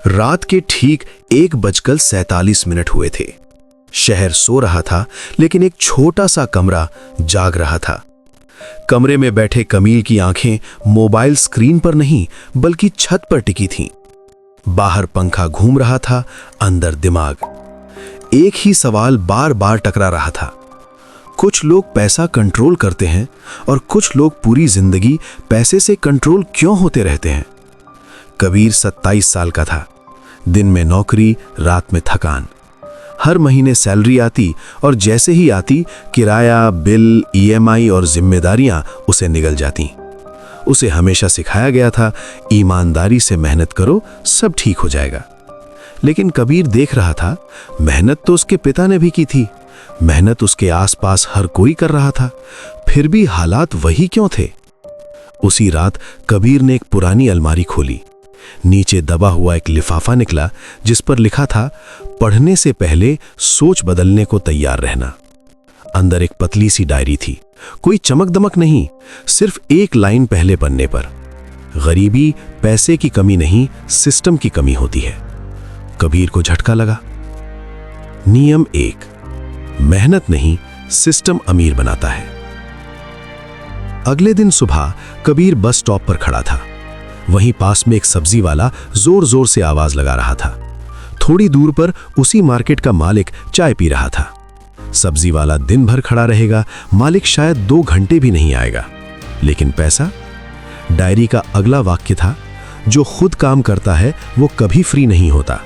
रात के ठीक 1:47 हुए थे। शहर सो रहा था, लेकिन एक छोटा सा कमरा जाग रहा था। कमरे में बैठे कमील की आंखें मोबाइल स्क्रीन पर नहीं बल्कि छत पर टिकी थीं। बाहर पंखा घूम रहा था, अंदर दिमाग एक ही सवाल बार बार टकरा रहा था। कुछ लोग पैसा कंट्रोल करते हैं और कुछ लोग पूरी जिंदगी पैसे से कंट्रोल क्यों होते रहते हैं। कबीर 27 साल का था। दिन में नौकरी, रात में थकान। हर महीने सैलरी आती और जैसे ही आती किराया, बिल, ईएमआई और जिम्मेदारियां उसे निगल जाती। उसे हमेशा सिखाया गया था, ईमानदारी से मेहनत करो, सब ठीक हो जाएगा। लेकिन कबीर देख रहा था, मेहनत तो उसके पिता ने भी की थी, मेहनत उसके आसपास हर कोई कर रहा था, फिर भी हालात वही क्यों थे। उसी रात कबीर ने एक पुरानी अलमारी खोली। नीचे दबा हुआ एक लिफाफा निकला जिस पर लिखा था, पढ़ने से पहले सोच बदलने को तैयार रहना। अंदर एक पतली सी डायरी थी, कोई चमक दमक नहीं, सिर्फ एक लाइन पहले पन्ने पर, गरीबी पैसे की कमी नहीं, सिस्टम की कमी होती है। कबीर को झटका लगा। नियम 1, मेहनत नहीं, सिस्टम अमीर बनाता है। अगले दिन सुबह कबीर बस स्टॉप पर खड़ा था। वहीं पास में एक सब्जी वाला जोर जोर से आवाज लगा रहा था। थोड़ी दूर पर उसी मार्केट का मालिक चाय पी रहा था। सब्जी वाला दिन भर खड़ा रहेगा, मालिक शायद 2 घंटे भी नहीं आएगा, लेकिन पैसा। डायरी का अगला वाक्य था, जो खुद काम करता है वो कभी फ्री नहीं होता,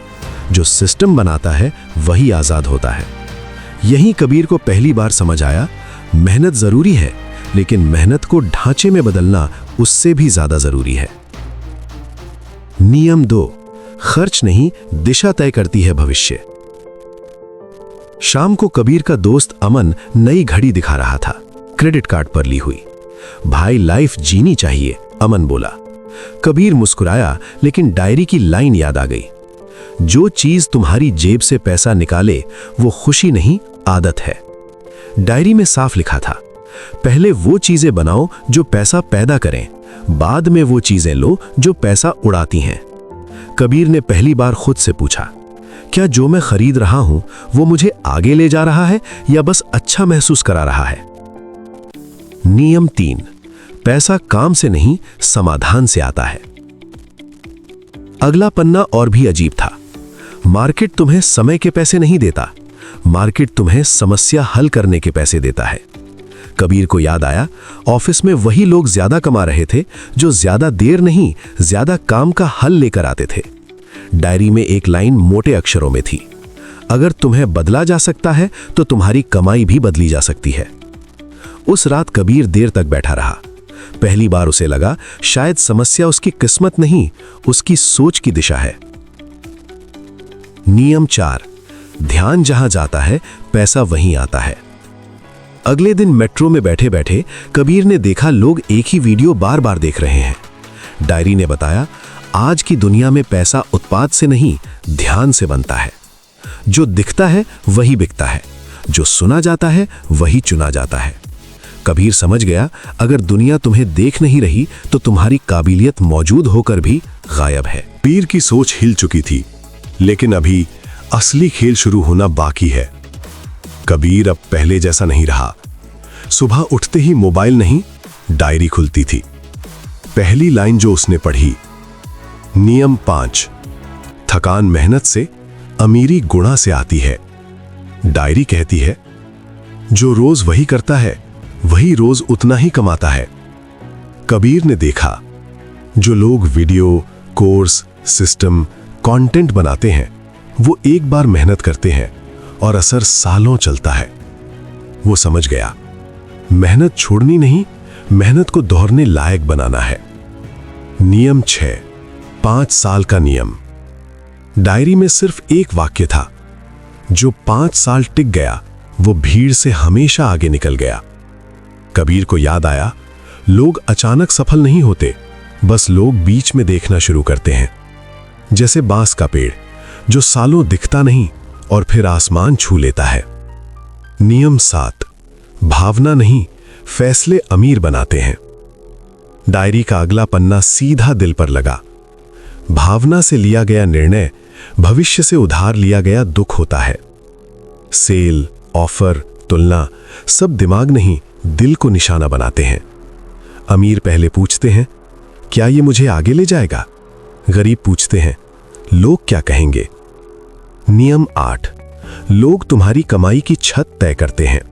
जो सिस्टम बनाता है वही आजाद होता है। यही कबीर को पहली बार समझ आया, मेहनत जरूरी है, लेकिन मेहनत को ढांचे में बदलना उससे भी ज्यादा जरूरी है। नियम 2, खर्च नहीं, दिशा तय करती है भविष्य। शाम को कबीर का दोस्त अमन नई घड़ी दिखा रहा था, क्रेडिट कार्ड पर ली हुई। भाई, लाइफ जीनी चाहिए, अमन बोला। कबीर मुस्कुराया, लेकिन डायरी की लाइन याद आ गई, जो चीज तुम्हारी जेब से पैसा निकाले वो खुशी नहीं, आदत है। डायरी में साफ लिखा था, पहले वो चीजें बनाओ जो पैसा पैदा करें, बाद में वो चीजें लो जो पैसा उड़ाती हैं। कबीर ने पहली बार खुद से पूछा, क्या जो मैं खरीद रहा हूं वो मुझे आगे ले जा रहा है या बस अच्छा महसूस करा रहा है। नियम 3, पैसा काम से नहीं, समाधान से आता है। अगला पन्ना और भी अजीब था। मार्केट तुम्हें समय के पैसे नहीं देता, मार्केट तुम्हें समस्या हल करने के पैसे देता है। कबीर को याद आया, ऑफिस में वही लोग ज्यादा कमा रहे थे जो ज्यादा देर नहीं, ज्यादा काम का हल लेकर आते थे। डायरी में एक लाइन मोटे अक्षरों में थी, अगर तुम्हें बदला जा सकता है तो तुम्हारी कमाई भी बदली जा सकती है। उस रात कबीर देर तक बैठा रहा। पहली बार उसे लगा, शायद समस्या उसकी किस्मत नहीं, उसकी सोच की दिशा है। नियम 4, ध्यान जहां जाता है पैसा वहीं आता है। अगले दिन मेट्रो में बैठे बैठे कबीर ने देखा, लोग एक ही वीडियो बार बार देख रहे हैं। डायरी ने बताया, आज की दुनिया में पैसा उत्पाद से नहीं, ध्यान से बनता है। जो दिखता है वही बिकता है, जो सुना जाता है वही चुना जाता है। कबीर समझ गया, अगर दुनिया तुम्हें देख नहीं रही तो तुम्हारी काबिलियत मौजूद होकर भी गायब है। पीर की सोच हिल चुकी थी, लेकिन अभी असली खेल शुरू होना बाकी है। कबीर अब पहले जैसा नहीं रहा। सुबह उठते ही मोबाइल नहीं, डायरी खुलती थी। पहली लाइन जो उसने पढ़ी, नियम 5, थकान मेहनत से, अमीरी गुणा से आती है। डायरी कहती है, जो रोज वही करता है वही रोज उतना ही कमाता है। कबीर ने देखा, जो लोग वीडियो, कोर्स, सिस्टम, कंटेंट बनाते हैं वो एक बार मेहनत करते हैं और असर सालों चलता है। वो समझ गया, मेहनत छोड़नी नहीं, मेहनत को दोहरने लायक बनाना है। नियम 6, 5 साल का नियम। डायरी में सिर्फ एक वाक्य था, जो 5 साल टिक गया वो भीड़ से हमेशा आगे निकल गया। कबीर को याद आया, लोग अचानक सफल नहीं होते, बस लोग बीच में देखना शुरू करते हैं। जैसे बांस का पेड़ जो सालों दिखता नहीं और फिर आसमान छू लेता है। नियम 7, भावना नहीं, फैसले अमीर बनाते हैं। डायरी का अगला पन्ना सीधा दिल पर लगा। भावना से लिया गया निर्णय भविष्य से उधार लिया गया दुख होता है। सेल, ऑफर, तुलना सब दिमाग नहीं दिल को निशाना बनाते हैं। अमीर पहले पूछते हैं, क्या ये मुझे आगे ले जाएगा? गरीब पूछते हैं, लोग क्या कहेंगे? नियम 8, लोग तुम्हारी कमाई की छत तय करते हैं।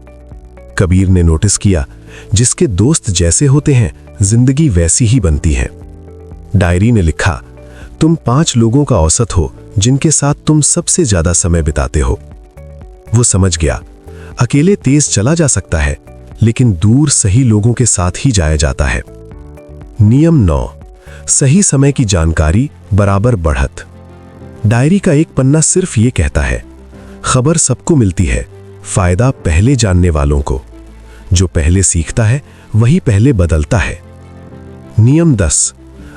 कबीर ने नोटिस किया, जिसके दोस्त जैसे होते हैं जिंदगी वैसी ही बनती है। डायरी ने लिखा, तुम 5 लोगों का औसत हो जिनके साथ तुम सबसे ज्यादा समय बिताते हो। वो समझ गया, अकेले तेज चला जा सकता है, लेकिन दूर सही लोगों के साथ ही जाया जाता है। नियम 9, सही समय की जानकारी बराबर बढ़त। डायरी का एक पन्ना सिर्फ ये कहता है, खबर सबको मिलती है, फायदा पहले जानने वालों को। जो पहले सीखता है वही पहले बदलता है। नियम 10,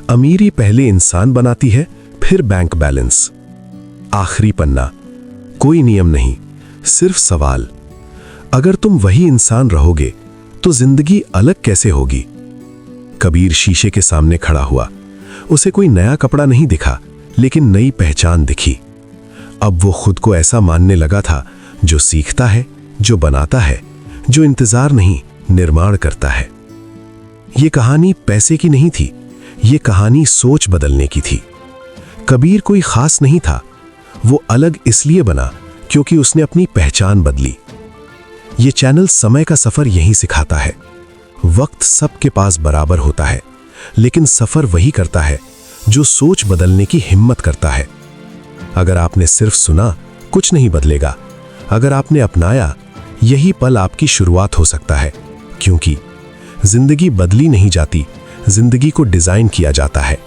अमीरी पहले इंसान बनाती है, फिर बैंक बैलेंस। आखिरी पन्ना, कोई नियम नहीं, सिर्फ सवाल, अगर तुम वही इंसान रहोगे तो जिंदगी अलग कैसे होगी? कबीर शीशे के सामने खड़ा हुआ। उसे कोई नया कपड़ा नहीं दिखा, लेकिन नई पहचान दिखी। अब वो खुद को ऐसा मानने लगा था, जो सीखता है, जो बनाता है, जो इंतजार नहीं निर्माण करता है। ये कहानी पैसे की नहीं थी, ये कहानी सोच बदलने की थी। कबीर कोई खास नहीं था, वो अलग इसलिए बना क्योंकि उसने अपनी पहचान बदली। ये चैनल समय का सफर यही सिखाता है, वक्त सबके पास बराबर होता है, लेकिन सफर वही करता है जो सोच बदलने की हिम्मत करता है। अगर आपने सिर्फ सुना, कुछ नहीं बदलेगा। अगर आपने अपनाया, यही पल आपकी शुरुआत हो सकता है, क्योंकि जिंदगी बदली नहीं जाती, जिंदगी को डिजाइन किया जाता है।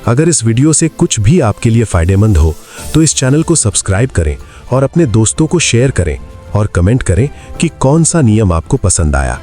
अगर इस वीडियो से कुछ भी आपके लिए फायदेमंद हो तो इस चैनल को सब्सक्राइब करें और अपने दोस्तों को शेयर करें और कमेंट करें कि कौन सा नियम आपको पसंद आया।